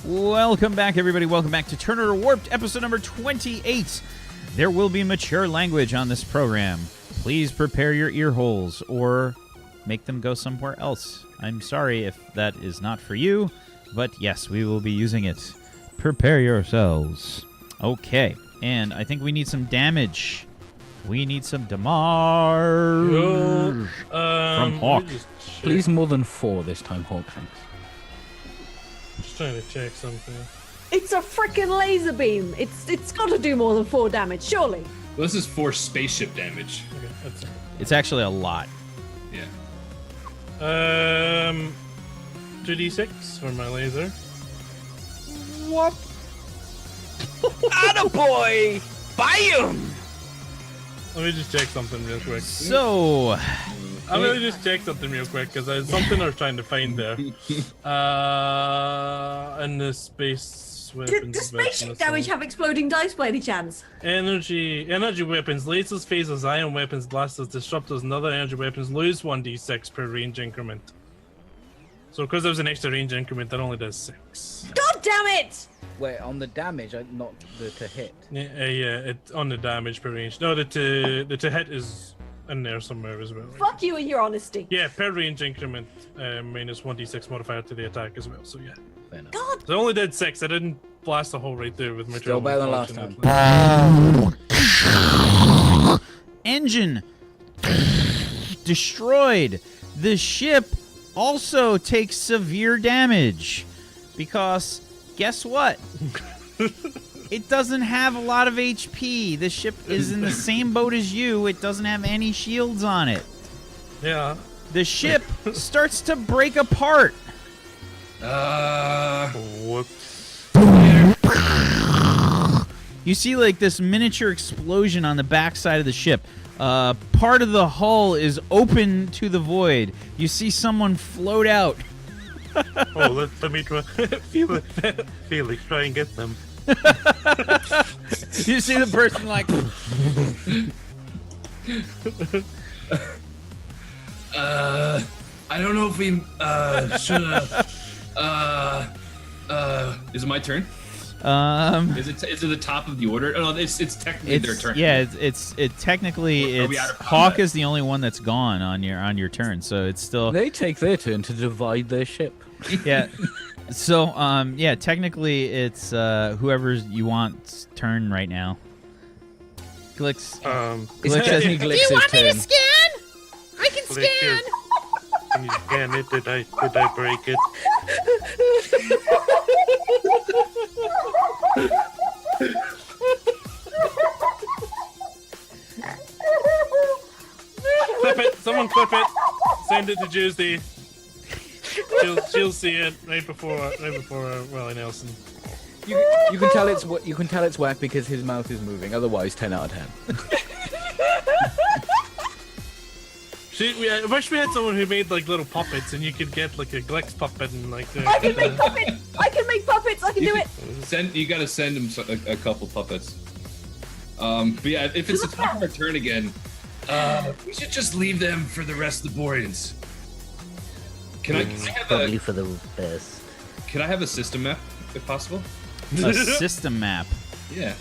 Welcome back, everybody. Welcome back to Turner Warped, episode number 28. There will be mature language on this program. Please prepare your ear holes or make them go somewhere else. I'm sorry if that is not for you, but yes, we will be using it. Prepare yourselves. Okay, and I think we need some damage. We need some damage from Hawk. Please more than 4 this time, Hawk. Thanks. Just trying to check something. It's a frickin' laser beam. It's got to do more than 4 damage, surely. Well, this is 4 spaceship damage. Okay, that's it. It's actually a lot. Yeah. 2d6 for my laser. What? Attaboy! Bam! Let me just check something real quick. So, I'm gonna just check something real quick because there's something I was trying to find there. In the space weapons. Does spaceship damage have exploding dice by any chance? Energy weapons, lasers, phasers, ion weapons, blasters, disruptors, and other energy weapons lose 1d6 per range increment. So because there's an extra range increment, that only does 6. God damn it! Wait, on the damage, not the to hit. Yeah, it's on the damage per range. No, the to hit is in there somewhere as well. Fuck you and your honesty. Yeah, per range increment, minus 1d6 modifier to the attack as well. So yeah. Fair enough. God. So I only did 6. I didn't blast the hole right there with my Still better than last time. engine destroyed. The ship also takes severe damage because guess what? It doesn't have a lot of HP. The ship is in the same boat as you. It doesn't have any shields on it. Yeah. The ship starts to break apart. Whoops. You see like this miniature explosion on the backside of the ship. Part of the hull is open to the void. You see someone float out. Oh, let me try. Felix, try and get them. You see the person like... I don't know if we should is it my turn? Is it the top of the order? Oh, no, it's technically their turn. Yeah, it's technically Are we it's out of combat? Hawk is the only one that's gone on your turn, so it's still They take their turn to divide their ship. yeah. So yeah, technically it's whoever you want's turn right now. Glix. Glix has any Glix's turn. scan? I can scan. Can you scan it? Did I break it? Clip it. Someone clip it. Send it to Tuesday. She'll see it right before Willie Nelson. You can tell it's whack because his mouth is moving. Otherwise, 10 out of 10. I wish we had someone who made like little puppets, and you could get like a Glix puppet and like. I can make puppets! I can make puppets! I can do it! You gotta send him a couple puppets. But yeah, if it's the top of our turn again, we should just leave them for the rest of the Boreans. Can I have Probably for the best. Can I have a system map, if possible? A system map. Yeah.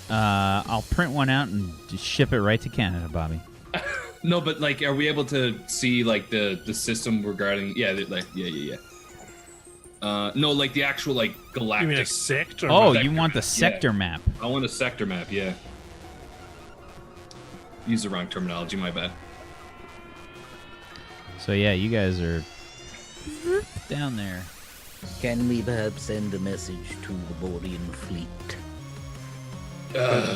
I'll print one out and just ship it right to Canada, Bobby. No, but like, are we able to see like the system regarding? Yeah, no, like the actual like galactic. You mean a sector? Oh, sector you want the map, sector yeah. map? I want a sector map. Yeah. Use the wrong terminology. My bad. So yeah, you guys are down there. Can we perhaps send a message to the Borean fleet?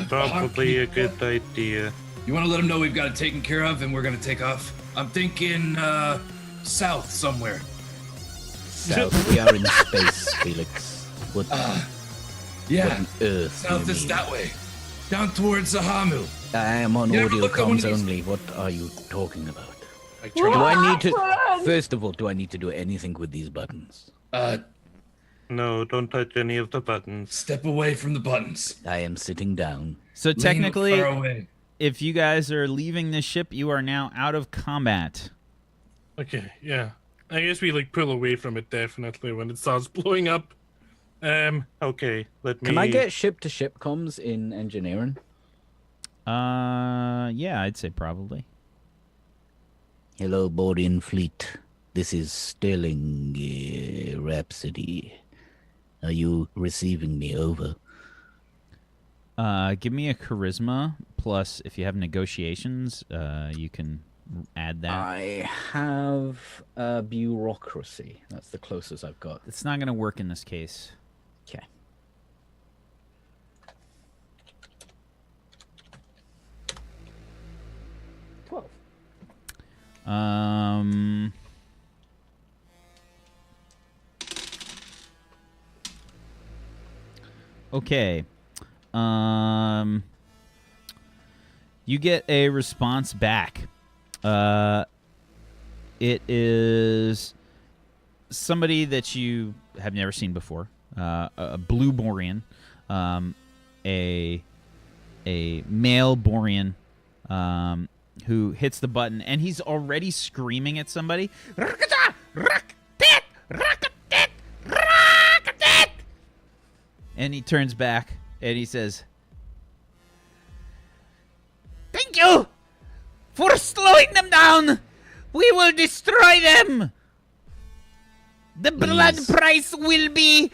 Probably a good idea. You want to let them know we've got it taken care of and we're gonna take off? I'm thinking south somewhere. South, we are in space, Felix. What? Yeah, what on earth? south do you is mean? that way, down towards Zahamu. I am on You ever audio looked at one of comms these- only. What are you talking about? I Do tried. I need to? First of all, do I need to do anything with these buttons? No, don't touch any of the buttons. Step away from the buttons. I am sitting down. So Lean technically, far away. if you guys are leaving the ship, you are now out of combat. Okay, yeah. I guess we like pull away from it definitely when it starts blowing up. Okay, let me... Can I get ship-to-ship comms in engineering? Yeah, I'd say probably. Hello, Borian fleet. This is Sterling Rhapsody. Are you receiving me? Over. Give me a charisma, plus if you have negotiations, you can add that. I have bureaucracy. That's the closest I've got. It's not going to work in this case. Okay. Okay. You get a response back. It is somebody that you have never seen before. A blue Borian, a male Borian, who hits the button, and he's already screaming at somebody. And he turns back and he says, "Thank you for slowing them down. We will destroy them. The blood Please. price will be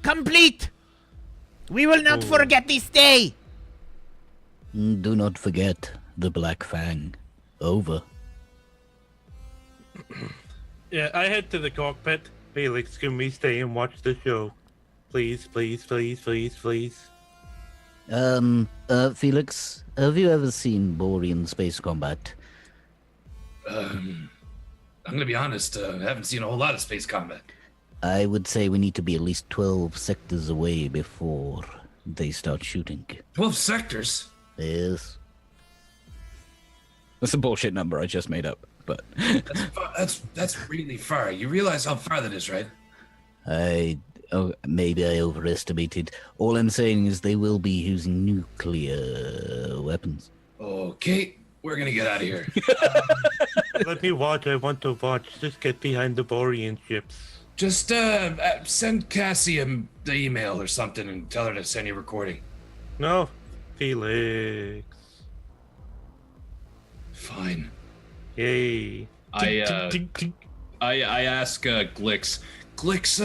complete. We will not forget this day." Do not forget the Black Fang. Over. Yeah, I head to the cockpit. Felix, can we stay and watch the show? Please, please, please, please, please. Felix, have you ever seen Borean space combat? I'm gonna be honest. I haven't seen a whole lot of space combat. I would say we need to be at least 12 sectors away before they start shooting. 12 sectors. Yes. That's a bullshit number I just made up, but That's really far. You realize how far that is, right? Maybe I overestimated. All I'm saying is they will be using nuclear weapons. Okay, we're gonna get out of here. Let me watch. I want to watch. Just get behind the Borean ships. Just send Cassie the email or something and tell her to send you a recording. No, Felix. Fine. Yay. I ask Glix. Glix,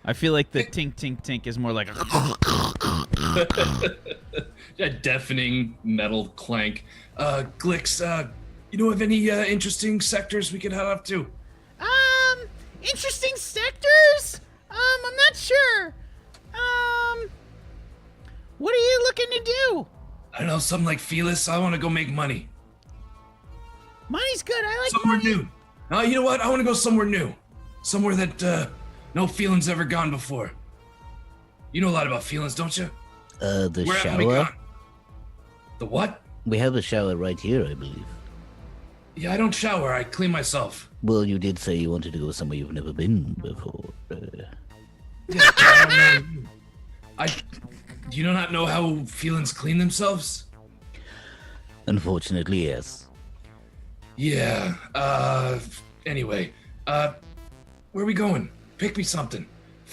I feel like the tink tink tink is more like a deafening metal clank. Glix, you know of any interesting sectors we could head up to? interesting sectors? I'm not sure. What are you looking to do? I don't know, something like Felix. I want to go make money. Money's good. I like Somewhere money. new. You know what? I want to go somewhere new. Somewhere that no Felan's ever gone before. You know a lot about Felans, don't you? The Where haven't we shower? gone? The what? We have a shower right here, I believe. Yeah, I don't shower. I clean myself. Well, you did say you wanted to go somewhere you've never been before. Do you not know how Felans clean themselves? Unfortunately, yes. Yeah. Anyway, where are we going? Pick me something.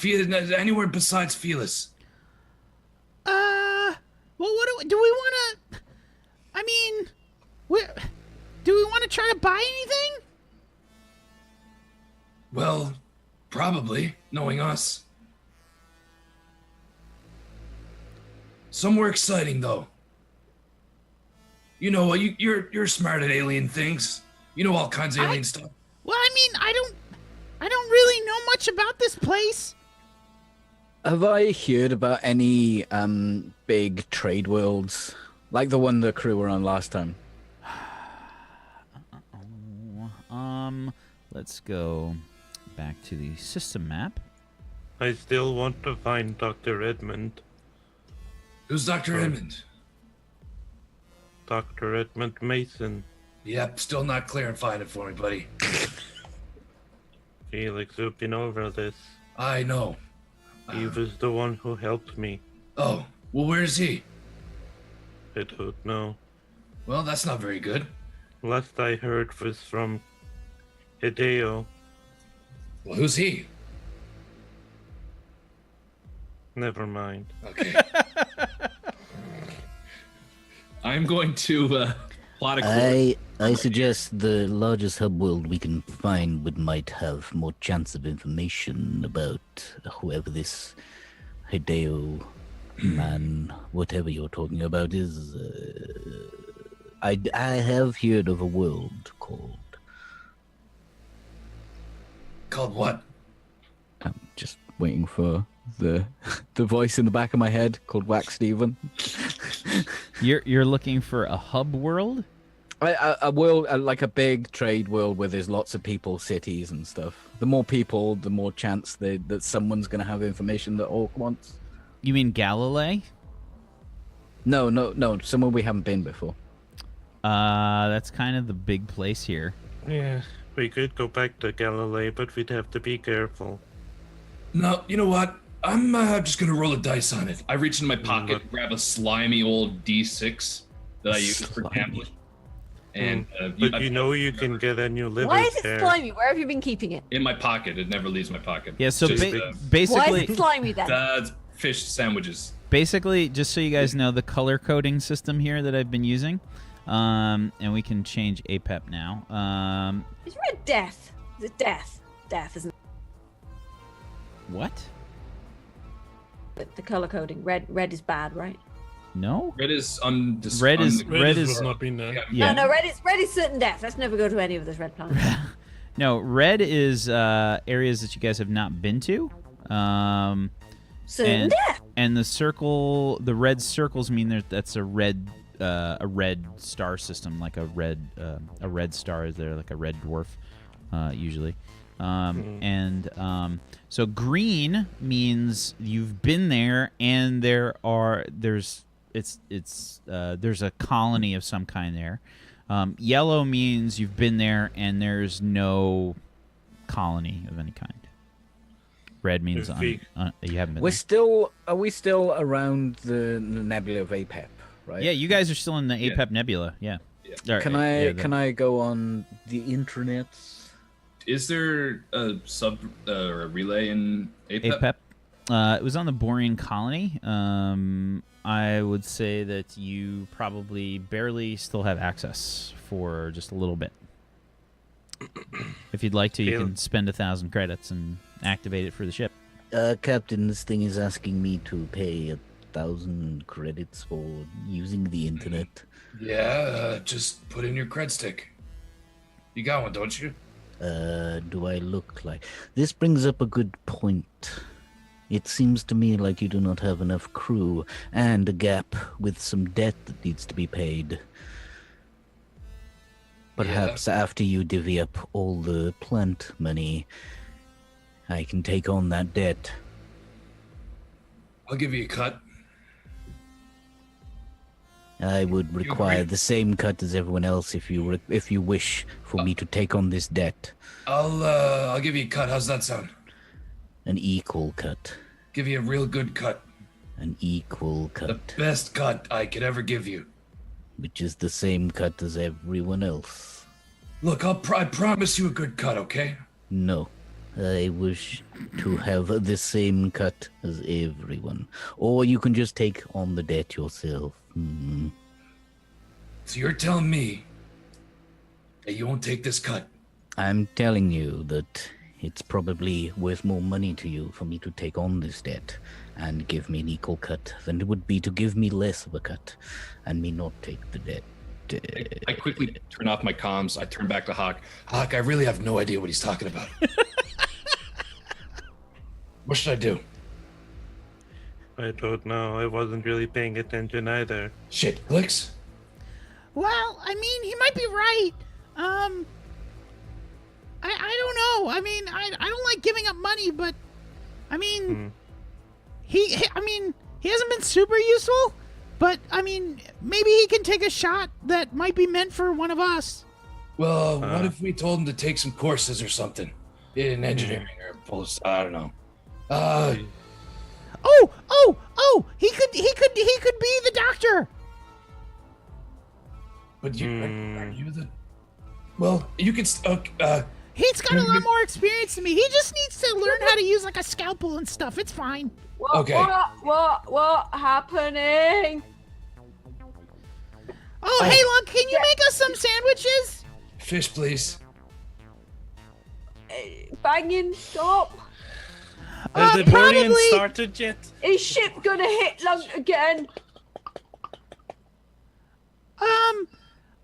Anywhere besides Felix. Well, do we want to? I mean, do we want to try to buy anything? Well, probably, knowing us. Somewhere exciting, though. You know, you're smart at alien things. You know all kinds of alien stuff. Well, I mean, I don't really know much about this place. have I heard about any big trade worlds like the one the crew were on last time? Let's go back to the system map. I still want to find Dr. Edmund. Who's Dr. Edmund? Dr. Edmund Mason. Yep, still not clear and find it for me, buddy. Felix, you've been over this. I know. He was the one who helped me. Oh, well, where is he? I don't know. Well, that's not very good. Last I heard was from H.A.W.K. Well, who's he? Never mind. Okay. I'm going to plot a course. I suggest the largest hub world we can find would might have more chance of information about whoever this H.A.W.K man, whatever you're talking about, is. I have heard of a world called. Called what? I'm just waiting for the voice in the back of my head called Whack Steven. You're looking for a hub world? A world, like a big trade world where there's lots of people, cities, and stuff. The more people, the more chance that someone's going to have information that Orc wants. You mean Galilee? No. Somewhere we haven't been before. That's kind of the big place here. Yeah, we could go back to Galilee, but we'd have to be careful. No, you know what? I'm just gonna roll a dice on it. I reach in my pocket, grab a slimy old D6 that I use for gambling. And But you can get a new liver Why is it there. slimy? Where have you been keeping it? in my pocket, it never leaves my pocket. Yeah, so Just, Why basically, is it slimy then? fish sandwiches. basically, just so you guys know, the color coding system here that I've been using, and we can change APEP now. Is red death? Is it death? Death, isn't What? it? The color coding. Red is bad, right? No. Red is Red is- Red has not been there. Yeah. No, red is certain death. Let's never go to any of this red planet. No, red is areas that you guys have not been to. Certain And, death. and the red circles mean that's a red star system, like a red star is there, like a red dwarf, usually. So green means you've been there, and there's a colony of some kind there. Yellow means you've been there, and there's no colony of any kind. Red means you haven't been there. Are we still around the nebula of APEP, right? Yeah, you guys are still in the APEP Nebula. Yeah. Or, Can I go on the internet? Is there a sub or a relay in APEP? APEP. It was on the Borean colony. I would say that you probably barely still have access for just a little bit. If you'd like to, you can spend 1,000 credits and activate it for the ship. Captain, this thing is asking me to pay 1,000 credits for using the internet. Yeah, just put in your cred stick. You got one, don't you? Do I look like... This brings up a good point. It seems to me like you do not have enough crew and a gap with some debt that needs to be paid. Perhaps after you divvy up all the plant money, I can take on that debt. I'll give you a cut. I would require the same cut as everyone else if you wish for me to take on this debt. I'll give you a cut. How's that sound? An equal cut. Give you a real good cut. An equal The cut. best cut I could ever give you. Which is the same cut as everyone else. Look, I promise you a good cut, okay? No. I wish to have the same cut as everyone. Or you can just take on the debt yourself. So you're telling me that you won't take this cut? I'm telling you that it's probably worth more money to you for me to take on this debt and give me an equal cut than it would be to give me less of a cut and me not take the debt. I quickly turn off my comms. I turn back to Hawk. Hawk, I really have no idea what he's talking about. What should I do? I don't know. I wasn't really paying attention either. Shit, Felix? Well, I mean, he might be right. I don't know. I mean, I don't like giving up money, but I mean, he hasn't been super useful, but I mean, maybe he can take a shot that might be meant for one of us. Well, what if we told him to take some courses or something in engineering or I don't know. He could be the doctor. But you are you the? Well, you can. He's got a lot more experience than me. He just needs to learn how to use like a scalpel and stuff. It's fine. What happening? Oh, hey, Lunk, can you make us some sandwiches? Fish, please. Banging, stop. Has the Borian probably- started yet? Is ship gonna hit Lunk again?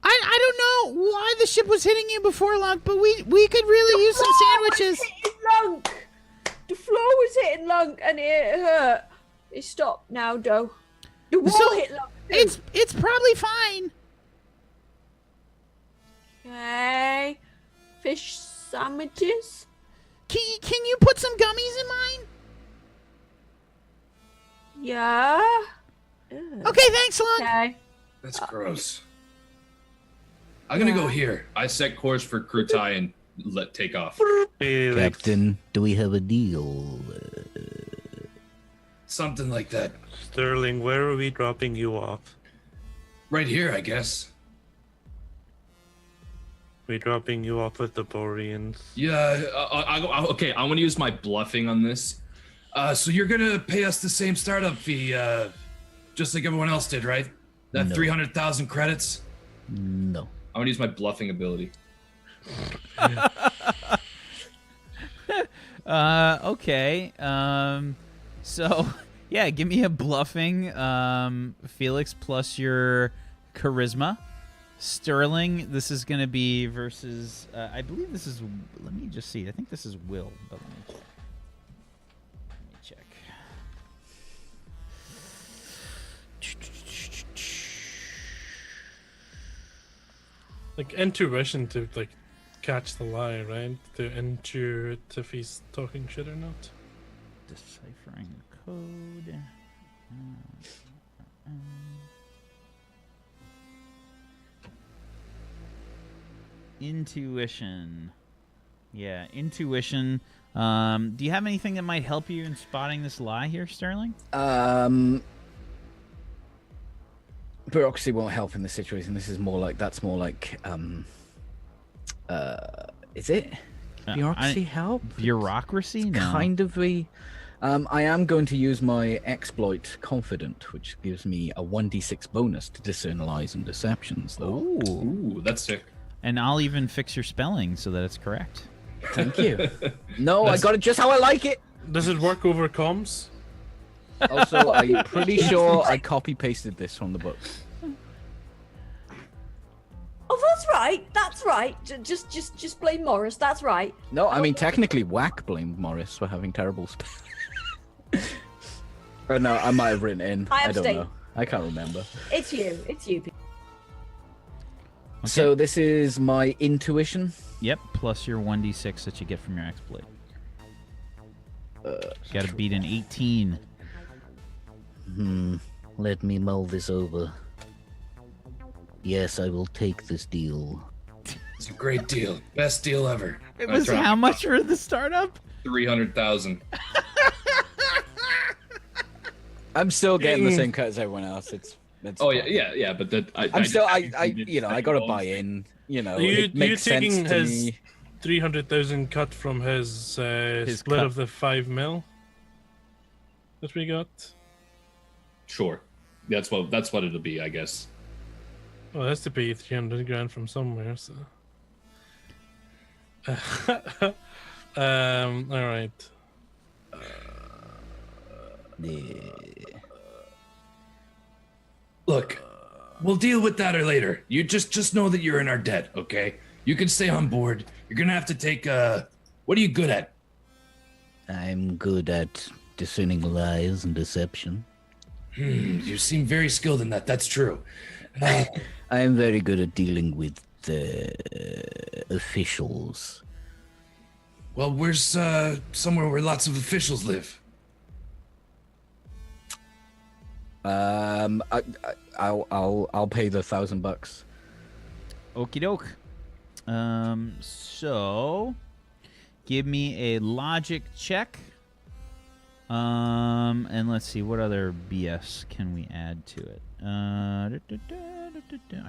I don't know why the ship was hitting you before, Lunk, but we could really use some sandwiches. Hitting Lunk. The floor was hitting Lunk and it hurt. It stopped now, though. The wall So, hit Lunk. too. It's probably fine. Okay. Fish sandwiches. Can you put some gummies in mine? Yeah. Okay, thanks, Lunk. Okay. That's gross. I'm gonna go here. I set course for Krutai and let take off. Felix. Captain, do we have a deal? Something like that. Sterling, where are we dropping you off? Right here, I guess. We're dropping you off with the Boreans. Yeah. Okay. I want to use my bluffing on this. So you're gonna pay us the same startup fee, just like everyone else did, right? That No. 300,000 credits. No. I want to use my bluffing ability. Okay. So, yeah, give me a bluffing, Felix, plus your charisma. Sterling, this is going to be versus, I believe this is, let me just see. I think this is Will, but let me check. Like intuition to like catch the lie, right? To intuit if he's talking shit or not. Deciphering code. Intuition. Yeah, intuition. Do you have anything that might help you in spotting this lie here, Sterling? Bureaucracy won't help in this situation. This is more like is it bureaucracy help? Bureaucracy? No. Kind of I am going to use my exploit confident, which gives me a 1d6 bonus to discern lies and deceptions, though. Ooh, that's sick. And I'll even fix your spelling so that it's correct. Thank you. No, I got it just how I like it. Does it work over comms? Also, I'm pretty sure I copy pasted this from the book. Oh, that's right. That's right. Just blame Morris. That's right. No, I mean technically Whack blamed Morris for having terrible spelling. Oh no, I might have written it in. I I don't abstain. know. I can't remember. It's you. It's you. So this is my intuition. Yep, plus your 1d6 that you get from your exploit. Got to beat an 18. Let me mull this over. Yes, I will take this deal. It's a great deal. Best deal ever. It was how much for the startup? 300,000. I'm still getting the same cut as everyone else. It's Oh yeah. But that I got to buy in. You know, You it makes taking sense to his me. 300,000 cut from his split cut. of the 5 mil that we got? Sure. That's what it'll be, I guess. Well, it has to be 300 grand from somewhere, so. All right. Look, we'll deal with that later. You just know that you're in our debt, okay? You can stay on board. You're gonna have to take what are you good at? I'm good at discerning lies and deception. You seem very skilled in that. That's true. I am very good at dealing with officials. Well, where's somewhere where lots of officials live? I'll pay the $1,000. Okie doke. So give me a logic check. And let's see, what other BS can we add to it? I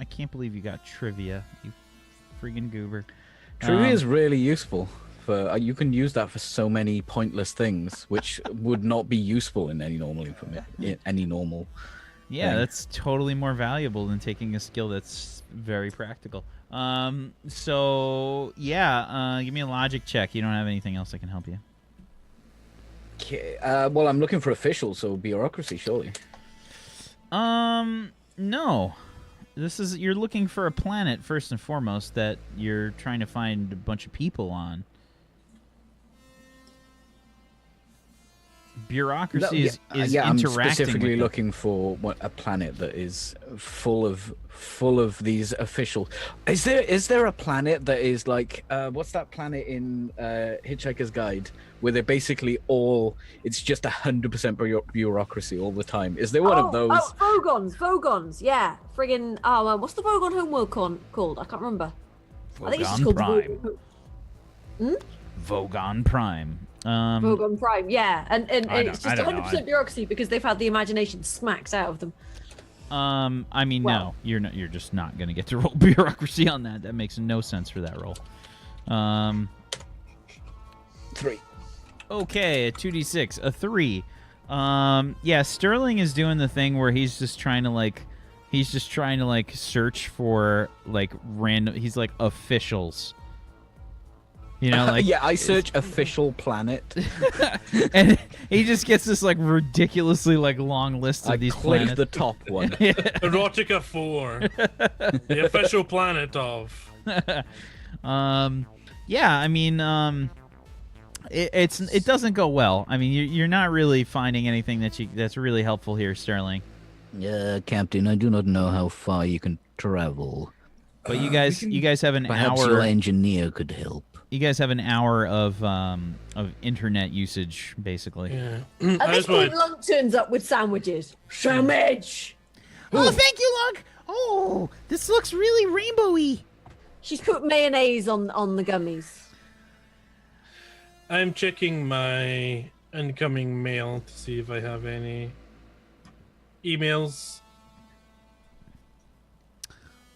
can't believe you got trivia, you friggin' goober. Trivia is really useful. You can use that for so many pointless things, which would not be useful in any normal Yeah, thing. that's totally more valuable than taking a skill that's very practical. So yeah, give me a logic check. You don't have anything else that can help you. Okay, well, I'm looking for officials, so bureaucracy, surely. No. You're looking for a planet first and foremost that you're trying to find a bunch of people on. Bureaucracy is I'm interacting specifically with them. looking for a planet that is full of these officials. Is there a planet that is like what's that planet in Hitchhiker's Guide where they're basically it's just 100% bureaucracy all the time? Is there one of those? Oh, Vogons, yeah. Friggin' what's the Vogon homeworld called? I can't remember. I think it's just Vogon called Prime. Vogon Prime. Ogron Prime, yeah, and it's just I don't know. 100% bureaucracy because they've had the imagination smacked out of them. I mean, no, you're not. You're just not gonna get to roll bureaucracy on that. That makes no sense for that roll. 3. Okay, a 2d6, a 3. Yeah, Sterling is doing the thing where he's just trying to search for like random. He's like officials. You know, like yeah, I search official planet. and he just gets this like ridiculously like long list of these click planets. the top one. Erotica 4, the official planet of. Yeah, I mean, it doesn't go well. I mean, you're not really finding anything that's really helpful here, Sterling. Captain, I do not know how far you can travel. But you guys have an Perhaps hour. your engineer could help. You guys have an hour of internet usage, basically. Yeah. At this point, Lunk turns up with sandwiches. Sandwich! Oh, thank you, Lunk. Oh, this looks really rainbowy. She's put mayonnaise on the gummies. I'm checking my incoming mail to see if I have any emails.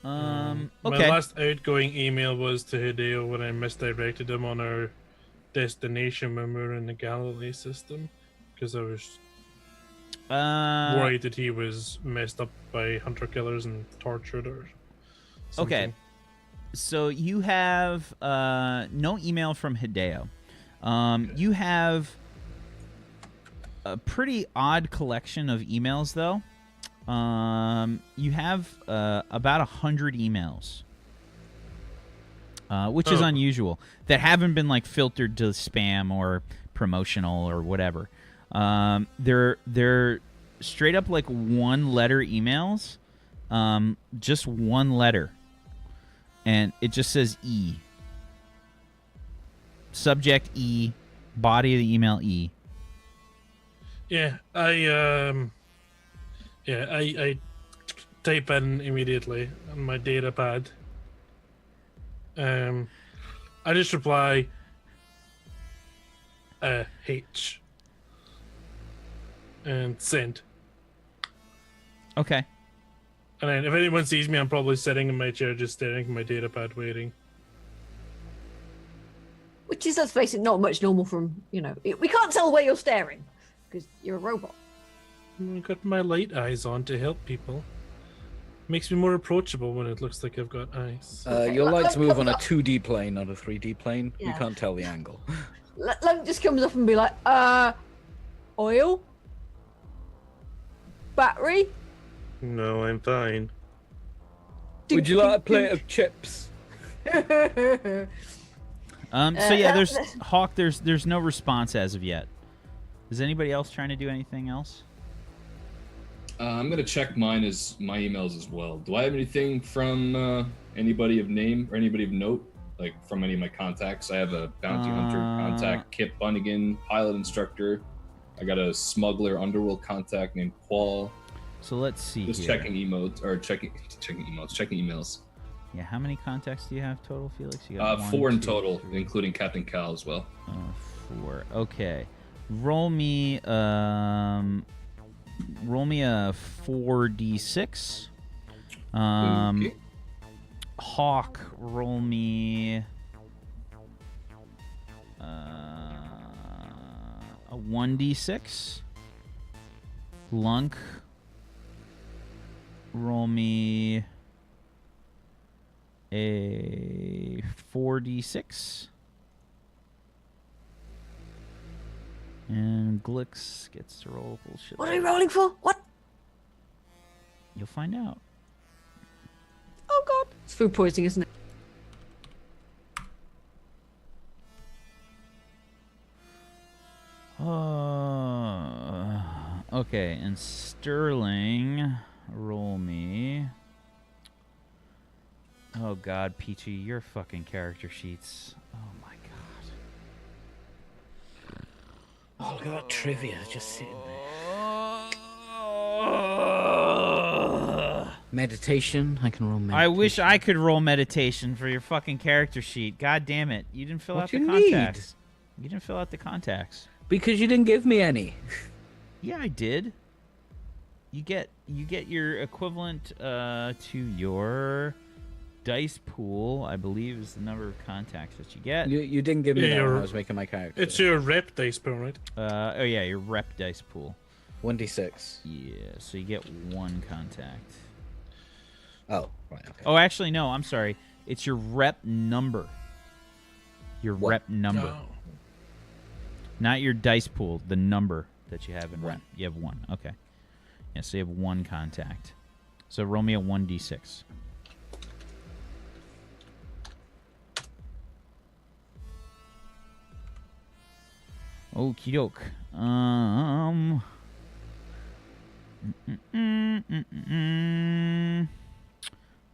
Okay. My last outgoing email was to Hideo when I misdirected him on our destination when we were in the Galilee system because I was worried that he was messed up by hunter killers and tortured or something. Okay. So you have no email from Hideo. You have a pretty odd collection of emails, though. You have about 100 emails, which is unusual, that haven't been like filtered to spam or promotional or whatever. They're straight up like one letter emails, just one letter, and it just says E. Subject E, body of the email E. Yeah, I type in immediately on my data pad. I just reply H and send. Okay. And then if anyone sees me, I'm probably sitting in my chair just staring at my data pad waiting. Which is, let's face it, not much normal from, we can't tell where you're staring because you're a robot. I got my light eyes on to help people. Makes me more approachable when it looks like I've got eyes. Your lights move on a 2D plane, not a 3D plane. You Yeah. can't tell the angle. Lunk just comes up and be like, oil? Battery? No, I'm fine. Would you like a plate of chips? So yeah, there's Hawk. There's no response as of yet. Is anybody else trying to do anything else? I'm gonna check my emails as well. Do I have anything from anybody of name or anybody of note, like from any of my contacts? I have a bounty hunter contact, Kip Bunnigan, pilot instructor. I got a smuggler underworld contact named Paul. So let's see. Just here. checking emails. Yeah, how many contacts do you have total, Felix? You got 4 in 2, total, 3, including Captain Cal as well. 4. Okay. Roll me a 4d6. Okay. Hawk, roll me a 1d6. Lunk, roll me a 4d6. And Glix gets to roll bullshit. What are you rolling for? What? You'll find out. Oh god. It's food poisoning, isn't it? Okay, and Sterling, roll me. Oh god, Peachy, your fucking character sheets. Oh my god. Oh, look at that trivia just sitting there. Meditation. I can roll meditation. I wish I could roll meditation for your fucking character sheet. God damn it. You didn't fill out the you contacts. You didn't fill out the contacts. Because you didn't give me any. Yeah, I did. You get your equivalent to your dice pool, I believe, is the number of contacts that you get. You didn't give me that when I was making my character. It's your rep dice pool, right? Oh yeah, your rep dice pool. 1d6. Yeah, so you get 1 contact. Oh, right, okay. Oh, actually, no, I'm sorry. It's your rep number. Your What? rep number. Oh. Not your dice pool, the number that you have in rep. You have 1. Okay. Yeah, so you have 1 contact. So roll me a 1d6. Okie-doke.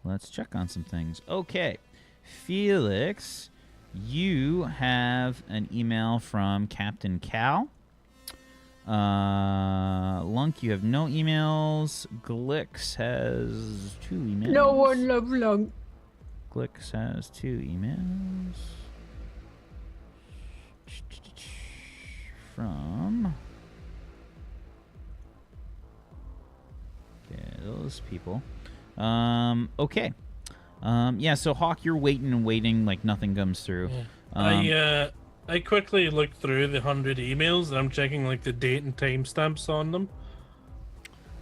Let's check on some things. Okay. Felix, you have an email from Captain Cal. Lunk, you have no emails. Glix has 2 emails. No one loves Lunk. Glix has 2 emails. From... Okay, those people. Okay. Yeah, so Hawk, you're waiting and waiting like nothing comes through. I quickly looked through the 100 emails and I'm checking like the date and timestamps on them.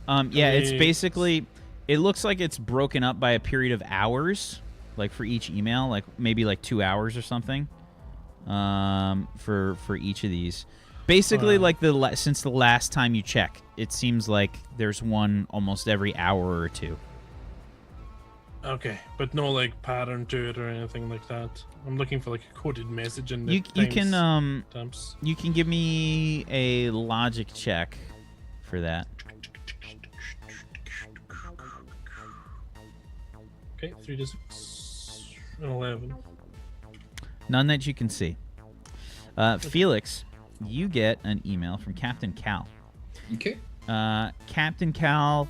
Yeah, it's basically, it looks like it's broken up by a period of hours, like for each email, like maybe like 2 hours or something. For each of these. Basically, like since the last time you check, it seems like there's one almost every hour or 2. Okay, but no like pattern to it or anything like that. I'm looking for like a coded message in the You can timestamps. you can give me a logic check for that. Okay, 3 to 6 and 11. None that you can see. Felix, you get an email from Captain Cal. Okay. Captain Cal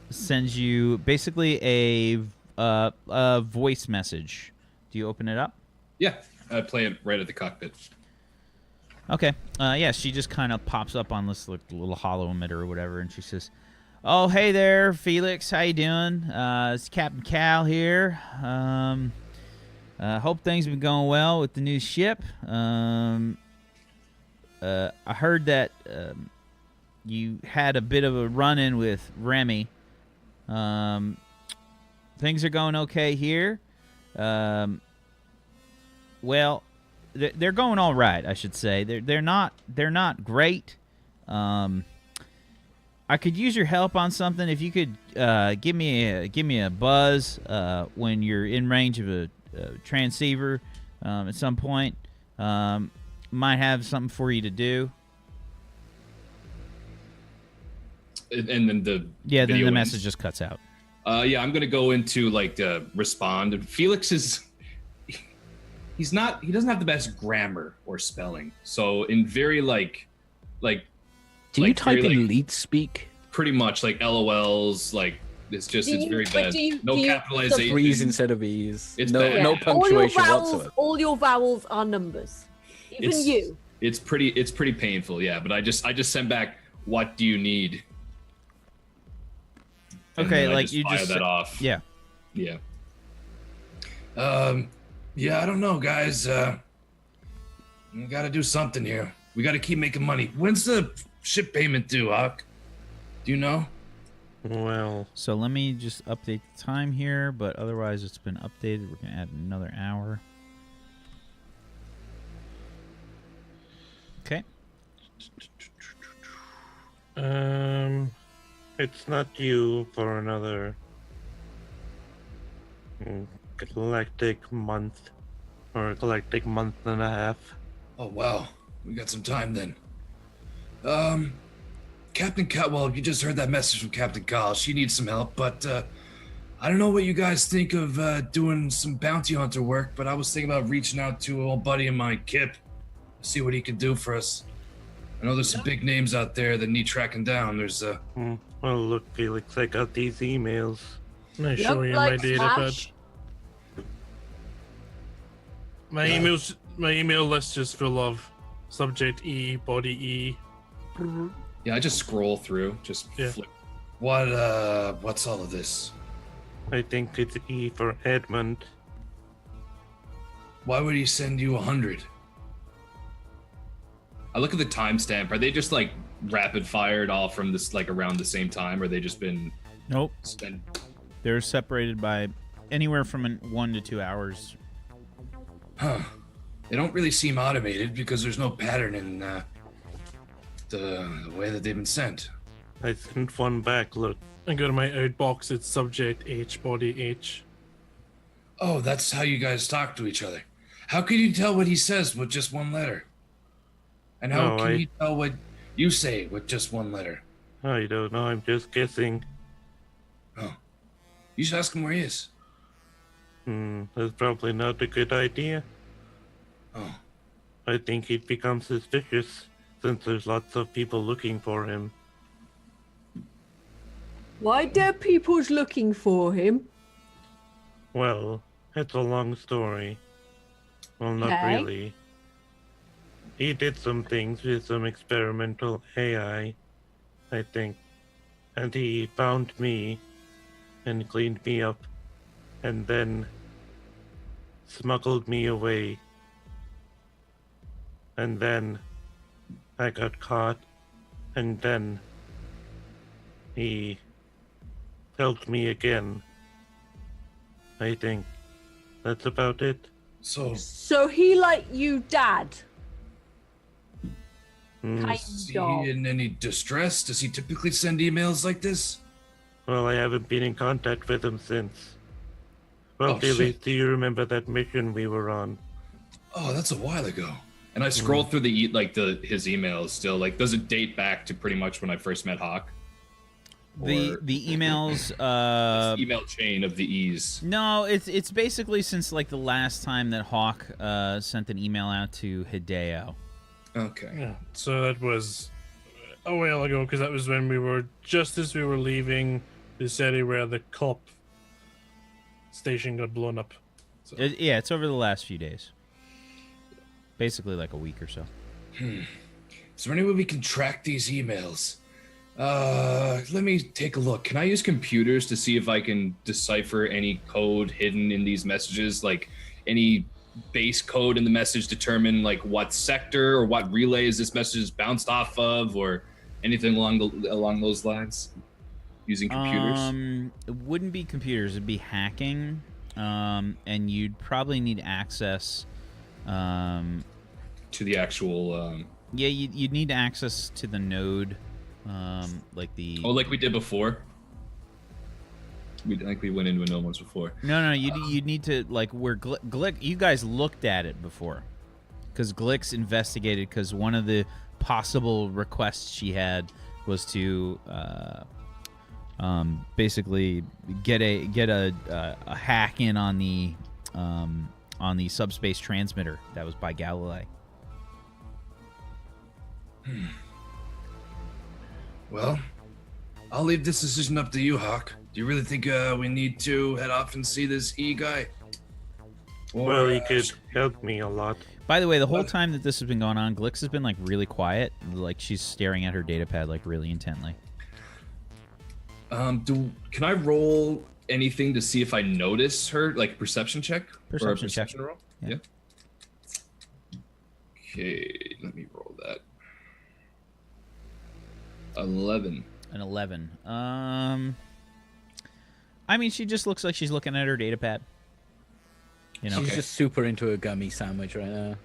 sends you basically a voice message. Do you open it up? Yeah, I play it right at the cockpit. Okay. Yeah, she just kind of pops up on this little hollow emitter or whatever, and she says, "Oh, hey there, Felix. How you doing? It's Captain Cal here. Hope things have been going well with the new ship. I heard that you had a bit of a run-in with Remy. Things are going okay here. Well, they're going all right, I should say. They're not great. I could use your help on something. If you could give me a buzz when you're in range of a transceiver at some point. Might have something for you to do." And then the then video the ends. message just cuts out. Yeah, I'm gonna go into like respond. And Felix is he doesn't have the best grammar or spelling. So in very like Do you like, type very, in like, leet speak? pretty much like LOLs, like it's very bad. No do you- capitalization. Threes instead of E's. It's no bad. no Yeah. punctuation whatsoever. All your vowels are numbers. Even you. It's pretty painful, yeah. But I just sent back, "What do you need?" And Okay, then I like you fire just that off. Yeah. Yeah. Yeah, I don't know, guys. We gotta do something here. We got to keep making money. When's the ship payment due, Hawk? Do you know? Well, So let me just update the time here, but otherwise it's been updated. We're going to add another hour. Okay. it's not due for another galactic month or a galactic month and a half. Oh, wow. We got some time then. Captain Kyle, well, you just heard that message from Captain Kyle. She needs some help, but I don't know what you guys think of doing some bounty hunter work, but I was thinking about reaching out to an old buddy of mine, Kip, see what he could do for us. I know there's some big names out there that need tracking down. There's Well, look, Felix, I got these emails. Can I show Look you like my data pad? Smash. My email list is full of subject E, body E. yeah, I just scroll through, just Yeah. flip. What's all of this? I think it's E for Edmund. Why would he send you 100? I look at the timestamp. Are they just like rapid fired all from this like around the same time, or they just been Nope. spent? They're separated by anywhere from 1 to 2 hours. Huh. They don't really seem automated because there's no pattern in the way that they've been sent. I sent one back, look. I go to my outbox, it's subject H, body H. Oh, that's how you guys talk to each other. How can you tell what he says with just one letter? And how No, can I- you tell what you say with just one letter? I don't know, I'm just guessing. Oh. You should ask him where he is. That's probably not a good idea. Oh. I think he'd become suspicious since there's lots of people looking for him. Why there people's looking for him? Well, it's a long story. Well, not Okay. really. He did some things with some experimental AI, I think. And he found me and cleaned me up and then smuggled me away. And then I got caught and then he helped me again. I think that's about it. So, So he like you, Dad? Kind is he of. in any distress? Does he typically send emails like this? Well, I haven't been in contact with him since. Well, Oh, Felix, shit. do you remember that mission we were on? Oh, that's a while ago. And I scrolled through his emails still. Like, does it date back to pretty much when I first met Hawk? The Or emails email chain of the E's. No, it's basically since like the last time that Hawk sent an email out to H.A.W.K. Okay. Yeah, so that was a while ago because that was when we were just as we were leaving the city where the cop station got blown up. So, Yeah, it's over the last few days. Basically like a week or so. Is there any way we can track these emails? Let me take a look. Can I use computers to see if I can decipher any code hidden in these messages? Like any base code in the message determine like what sector or what relay is this message bounced off of, or anything along those lines? Using computers? It wouldn't be computers, it'd be hacking. And you'd probably need access To the actual yeah, you'd need access to the node. Like the like we did before. We went into a no once before. No, you'd need to like where Glick. You guys looked at it before, because Glick's investigated. Because one of the possible requests she had was to basically get a hack in on the subspace transmitter that was by Galilei. Well, I'll leave this decision up to you, Hawk. Do you really think we need to head off and see this E guy? Or, Well, he could help me a lot. By the way, the whole What? time that this has been going on, Glix has been like really quiet. Like she's staring at her data pad like really intently. Can I roll anything to see if I notice her, like perception check? Perception check. Roll? Yeah. Okay, let me roll that. 11. An 11. I mean, she just looks like she's looking at her data pad. You know? She's just super into a gummy sandwich right now.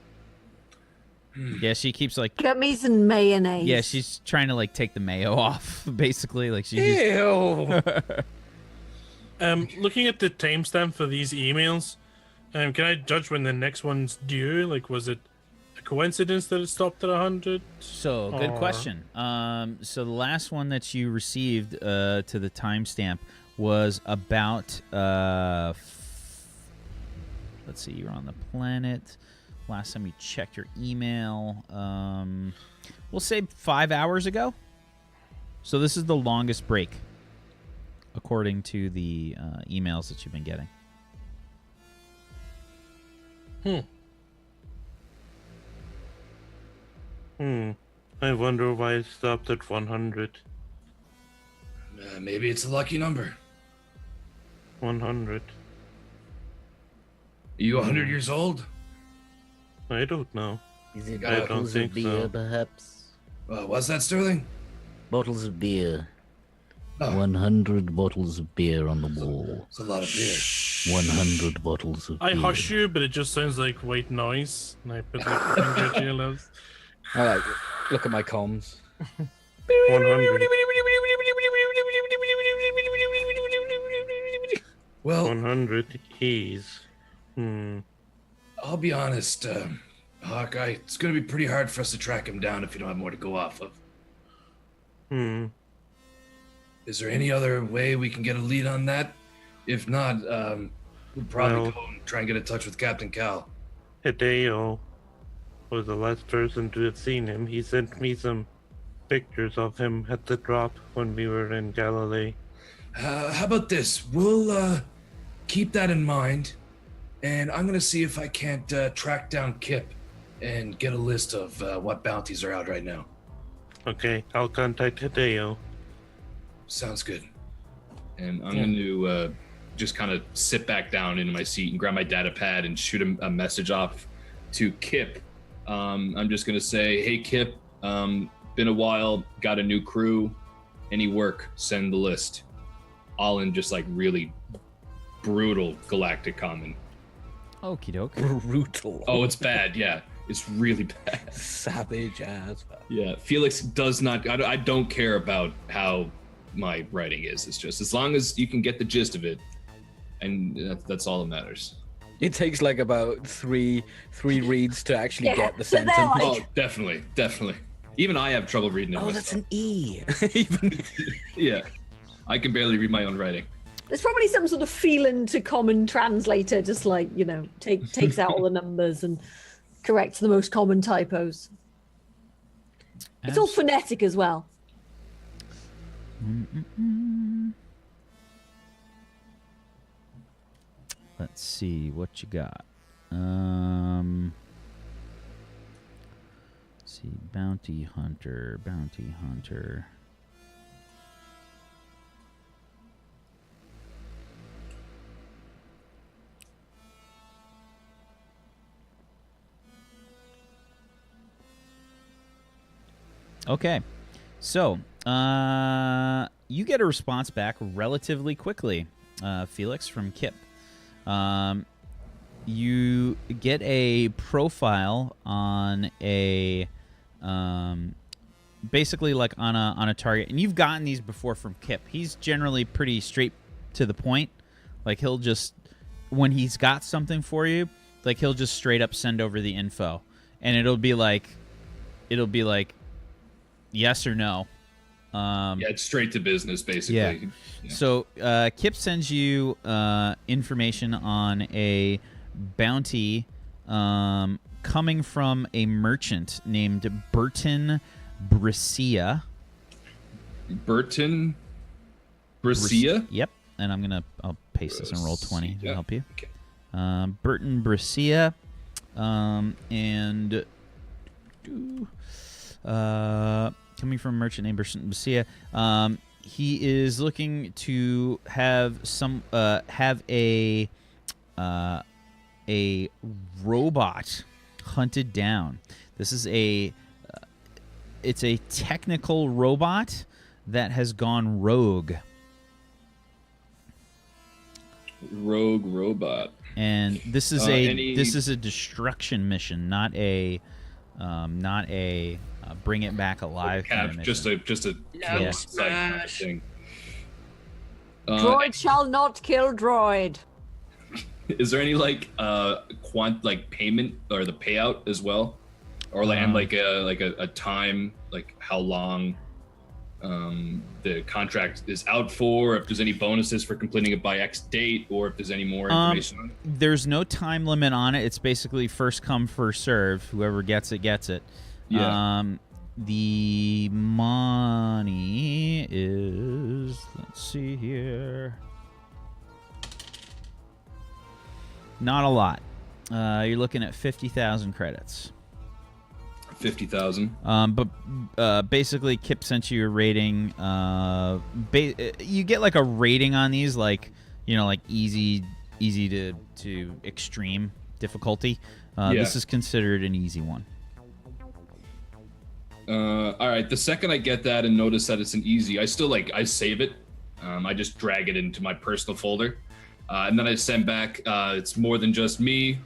Yeah, she keeps like. Gummies and mayonnaise. Yeah, she's trying to like take the mayo off, basically. Like she's. Ew. Looking at the timestamp for these emails, can I judge when the next one's due? Like, was it a coincidence that it stopped at 100? So, good question. So the last one that you received to the timestamp was about. Let's see, you're on the planet. Last time you checked your email, we'll say 5 hours ago. So this is the longest break, according to the emails that you've been getting. I wonder why it stopped at 100. Maybe it's a lucky number. 100. Are you 100 years old? I don't know. Is it I don't bottles think of beer, so. perhaps? What's that, Sterling? Bottles of beer. Oh. 100 bottles of beer on the wall. It's a lot of beer. 100 bottles of I beer. hush you, but it just sounds like white noise. And I put like finger to your lips. I like look at my comms. 100. Well, 100 keys. I'll be honest, Hawkeye, it's going to be pretty hard for us to track him down if you don't have more to go off of. Is there any other way we can get a lead on that? If not, we'll probably go and try and get in touch with Captain Cal. H.A.W.K was the last person to have seen him. He sent me some pictures of him at the drop when we were in Galilee. How about this? We'll keep that in mind, and I'm going to see if I can't track down Kip and get a list of what bounties are out right now. Okay, I'll contact H.A.W.K. Sounds good. And I'm going to just kind of sit back down into my seat and grab my data pad and shoot a message off to Kip. I'm just going to say, hey, Kip, been a while, got a new crew. Any work, send the list. All in just like really brutal galactic common. Okie doke. Brutal. Oh, it's bad. Yeah, it's really bad. Savage as fuck. Yeah, Felix does not. I don't care about how my writing is. It's just as long as you can get the gist of it, and that's all that matters. It takes like about three reads to actually get the so they're sentence. like- Oh, definitely. Even I have trouble reading it Oh, that's myself. an E. Even Yeah, I can barely read my own writing. There's probably some sort of Felan to common translator, just like, you know, takes out all the numbers and corrects the most common typos. It's all phonetic as well. Let's see what you got. Let's see, bounty hunter. Okay, so you get a response back relatively quickly, Felix, from Kip. You get a profile on a basically like on a target, and you've gotten these before from Kip. He's generally pretty straight to the point. Like he'll just, when he's got something for you, like he'll just straight up send over the info, and it'll be like yes or no. Yeah, it's straight to business, basically. Yeah. So Kip sends you information on a bounty coming from a merchant named Burton Brescia. Burton Brescia? Yep. And I'll paste this and roll 20 to Yeah. help you. Okay. Burton Brescia. Coming from a merchant named Burton Brescia. He is looking to have a robot hunted down. This is a it's a technical robot that has gone rogue. Rogue robot. And this is this is a destruction mission, not a bring it back alive kind of mission. Just a side kind of thing. Droid shall not kill droid. Is there any like payment or the payout as well, or and a time, like how long the contract is out for, if there's any bonuses for completing it by X date, or if there's any more information on it? There's no time limit on it. It's basically first come, first serve. Whoever gets it, gets it. Yeah. The money is, let's see here, not a lot. You're looking at 50,000 credits. 50,000. But basically, Kip sent you a rating. You get like a rating on these, like like easy to extreme difficulty. This is considered an easy one. All right. The second I get that and notice that it's an easy, I still I save it. I just drag it into my personal folder, and then I send back. It's more than just me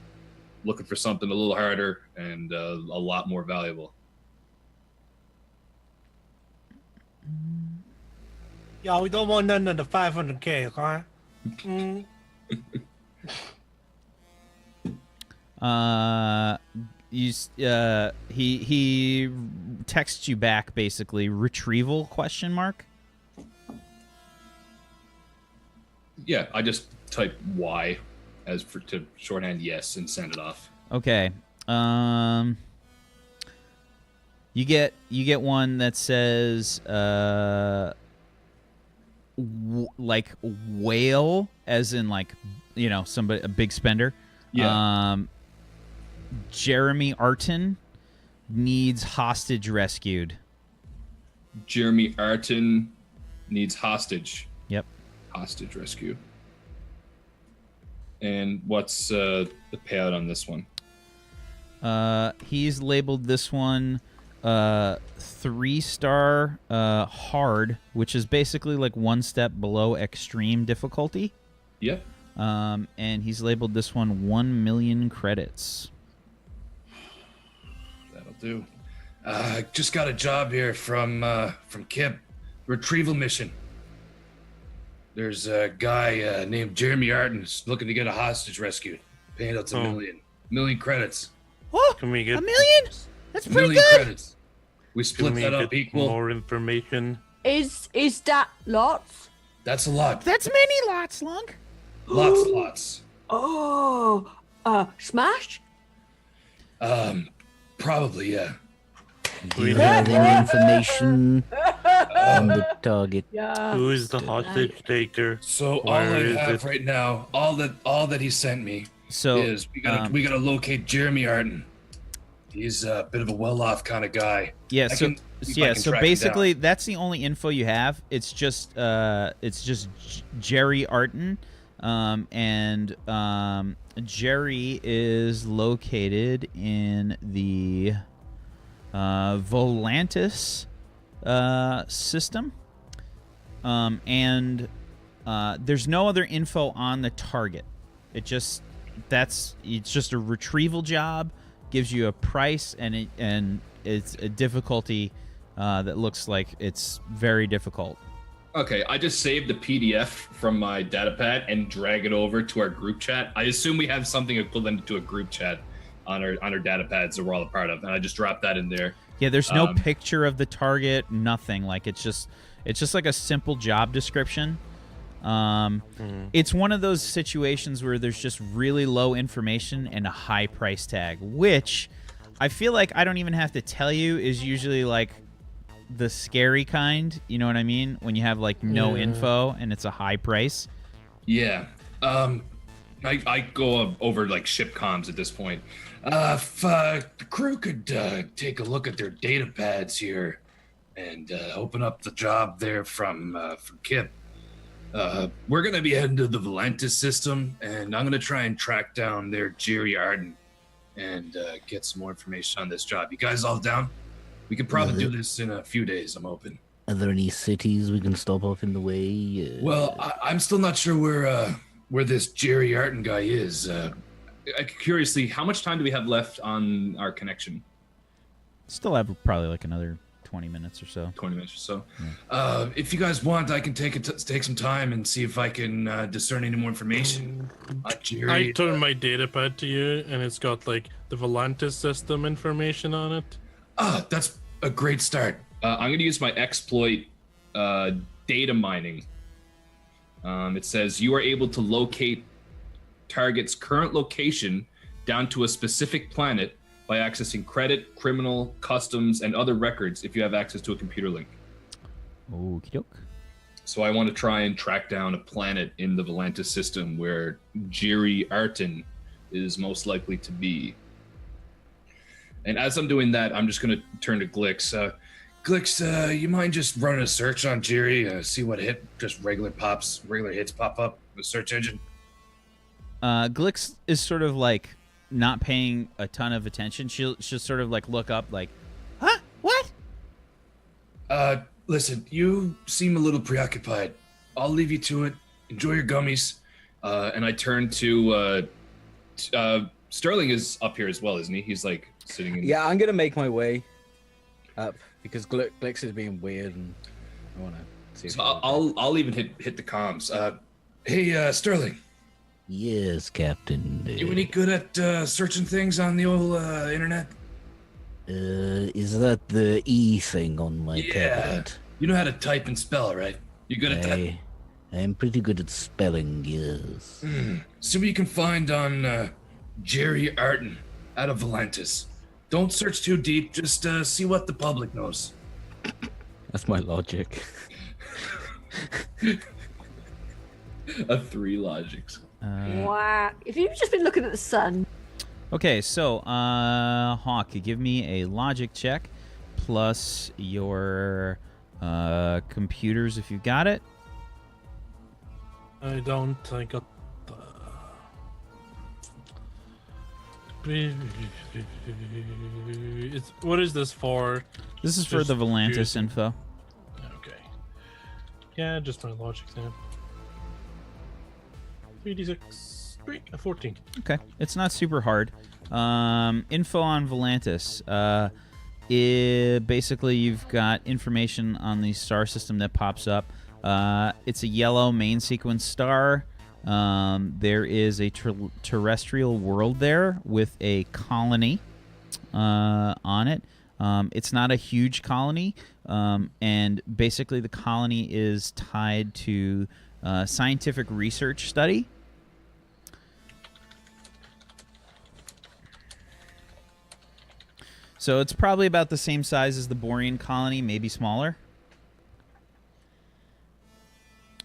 looking for something a little harder and a lot more valuable. Yeah, we don't want none of the 500K, huh? He texts you back basically retrieval ? Yeah, I just type Y to shorthand yes and send it off. Okay. You get one that says like whale, as in like somebody, a big spender. Yeah. Jeremy Arton needs hostage rescued. Jeremy Arton needs hostage. Yep. Hostage rescue. And what's the payout on this one? He's labeled this one 3-star hard, which is basically like one step below extreme difficulty. Yeah. And he's labeled this one 1 million credits. That'll do. Just got a job here from Kip. Retrieval mission. There's a guy named Jeremy Arton looking to get a hostage rescued. Paying out $1 million credits. Oh, Can we get $1 million? That's pretty million good. credits. We split that up equal. more information? Is that lots? That's a lot. That's many lots, Lunk. Lots. Oh, smash? Probably, yeah. Do you have any information on the target? Yeah. Who is the hostage taker? So all Where I is have it? right now, all that he sent me is we gotta locate Jeremy Arton. He's a bit of a well-off kind of guy. Yeah. I So can track him basically, down. that's the only info you have. It's just Jerry Arton, and Jerry is located in the Volantis system, and there's no other info on the target. It's just a retrieval job, gives you a price, and it's a difficulty that looks like it's very difficult. Okay, I just saved the PDF from my datapad and drag it over to our group chat. I assume we have something equivalent to a group chat on our datapads that we're all a part of, and I just dropped that in there. Yeah, there's no picture of the target, nothing. Like it's just like a simple job description. It's one of those situations where there's just really low information and a high price tag, which I feel like I don't even have to tell you is usually like the scary kind. You know what I mean? When you have like no info and it's a high price. Yeah. I go over like ship comms at this point. If the crew could take a look at their data pads here and open up the job there from Kip. We're gonna be heading to the Volantis system, and I'm gonna try and track down their Jerry Arden and get some more information on this job. You guys all down? We could probably do this in a few days, I'm hoping. Are there any cities we can stop off in the way? Well, I'm still not sure where this Jerry Arton guy is. Curiously, how much time do we have left on our connection? Still have probably like another 20 minutes or so. 20 minutes or so. Yeah. If you guys want, I can take some time and see if I can discern any more information on Jerry. I turned my data pad to you, and it's got like the Volantis system information on it. That's a great start. I'm going to use my exploit data mining. It says you are able to locate target's current location down to a specific planet by accessing credit, criminal, customs, and other records if you have access to a computer link. Okie doke. So I want to try and track down a planet in the Volantis system where Jerry Arton is most likely to be. And as I'm doing that, I'm just going to turn to Glix. Glix, you mind just running a search on Jerry? See what just regular hits pop up in the search engine? Glix is sort of like not paying a ton of attention. She'll sort of like look up like, huh? What? Listen, you seem a little preoccupied. I'll leave you to it. Enjoy your gummies. And I turn to Sterling is up here as well, isn't he? He's like sitting in. Yeah, I'm gonna make my way up because Glix is being weird, and I want to see. So I'll even hit the comms. Hey, Sterling. Yes, Captain. You any good at searching things on the old internet? Is that the E thing on my tablet? You know how to type and spell, right? You good at that? I'm pretty good at spelling, yes. See what you can find on Jerry Arton out of Volantis. Don't search too deep, just see what the public knows. That's my logic. 3 logics. Wow. If you've just been looking at the sun. Okay, so Hawk, give me a logic check plus your computers if you got it. I don't. I got. What is this for? This is for the Volantis info. Okay. Yeah, just my logic then. 3d6. 14. Okay, it's not super hard. Info on Volantis. Basically, you've got information on the star system that pops up. It's a yellow main sequence star. There is a terrestrial world there with a colony on it. It's not a huge colony, and basically the colony is tied to scientific research study. So it's probably about the same size as the Borean colony, maybe smaller.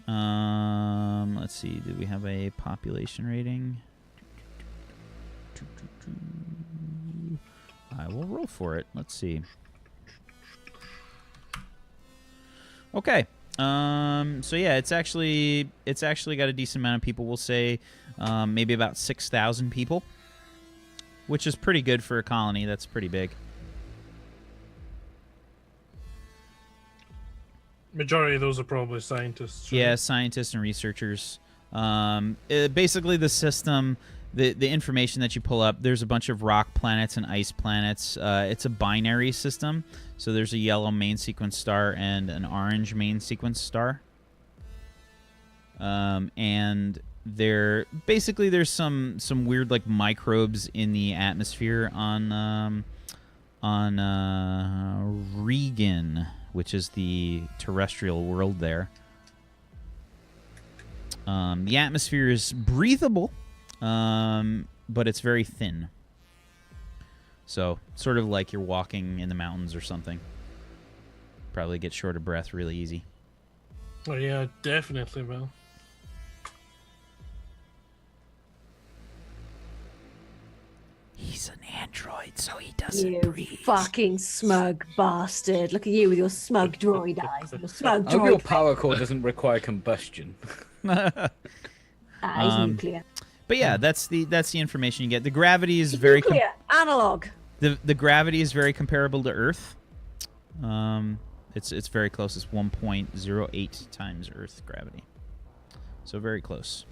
Let's see. Do we have a population rating? I will roll for it. Let's see. Okay. So yeah, it's actually got a decent amount of people. We'll say maybe about 6,000 people, which is pretty good for a colony. That's pretty big. Majority of those are probably scientists. Right? Yeah, scientists and researchers. Basically, the system, the information that you pull up, there's a bunch of rock planets and ice planets. It's a binary system, so there's a yellow main sequence star and an orange main sequence star. And there's some weird like microbes in the atmosphere on Regan, which is the terrestrial world there. The atmosphere is breathable, but it's very thin. So, sort of like you're walking in the mountains or something. Probably get short of breath really easy. Oh yeah, definitely will. He's an android, so he doesn't You breathe. fucking smug bastard. Look at you with your smug droid eyes. Your smug I hope your droid power core doesn't require combustion. eyes. Nuclear. But yeah, that's the information you get. The gravity is very Nuclear. Analog. the gravity is very comparable to Earth. It's very close. It's 1.08 times Earth gravity. So very close.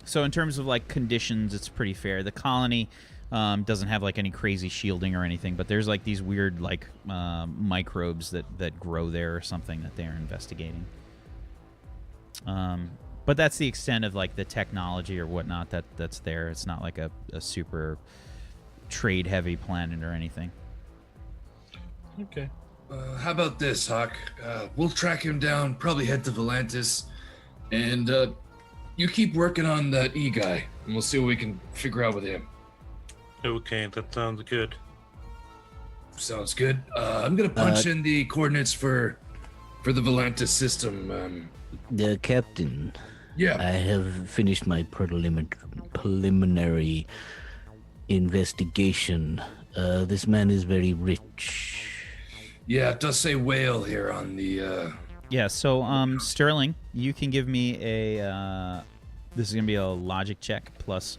So in terms of like conditions, it's pretty fair. The colony doesn't have like any crazy shielding or anything, but there's like these weird like microbes that grow there or something that they're investigating. But that's the extent of like the technology or whatnot that's there. It's not like a super trade heavy planet or anything. Okay. How about this, Hawk? We'll track him down, probably head to Volantis, and you keep working on that E guy, and we'll see what we can figure out with him. Okay, that sounds good. Sounds good. I'm gonna punch in the coordinates for the Volantis system. The captain. Yeah. I have finished my preliminary investigation. This man is very rich. Yeah, it does say whale here on the. Yeah. So Sterling, you can give me a. This is gonna be a logic check plus.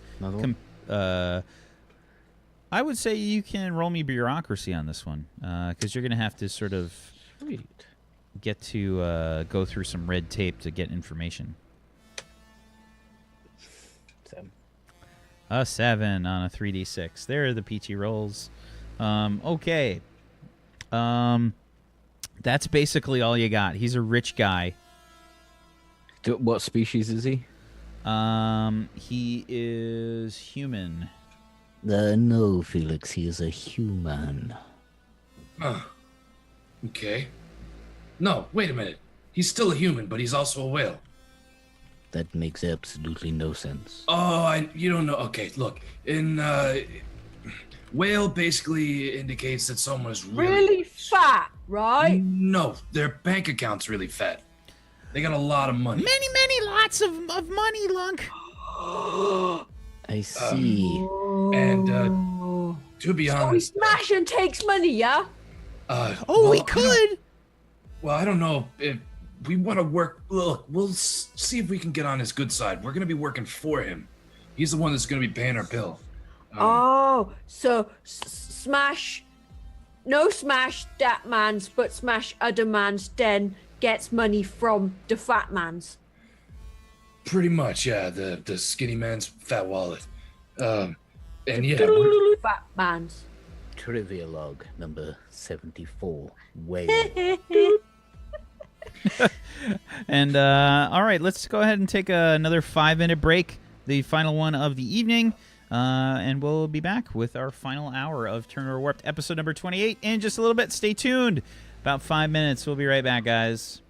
I would say you can roll me bureaucracy on this one, because you're gonna have to sort of get to go through some red tape to get information. 7 on a 3d6. There are the peachy rolls. Okay. That's basically all you got. He's a rich guy. What species is he? He is human. No, Felix, he is a human. Okay. No, wait a minute. He's still a human, but he's also a whale. That makes absolutely no sense. Oh, you don't know. Okay, look. In whale basically indicates that someone is Really fat, right? No, their bank account's really fat. They got a lot of money. Many lots of money, Lunk. I see. And to be So we honest, smash and takes money, yeah? We could. Well, I don't know if we want to work. Look, we'll see if we can get on his good side. We're going to be working for him. He's the one that's going to be paying our bill. So smash, no smash that man's, but smash other man's, then gets money from the fat man's. Pretty much, yeah. The skinny man's fat wallet. And yeah, Fat man's. Trivia log number 74. Whale. And all right, let's go ahead and take another 5-minute break, the final one of the evening, and we'll be back with our final hour of Turner Warped episode number 28 in just a little bit. Stay tuned. About 5 minutes. We'll be right back, guys.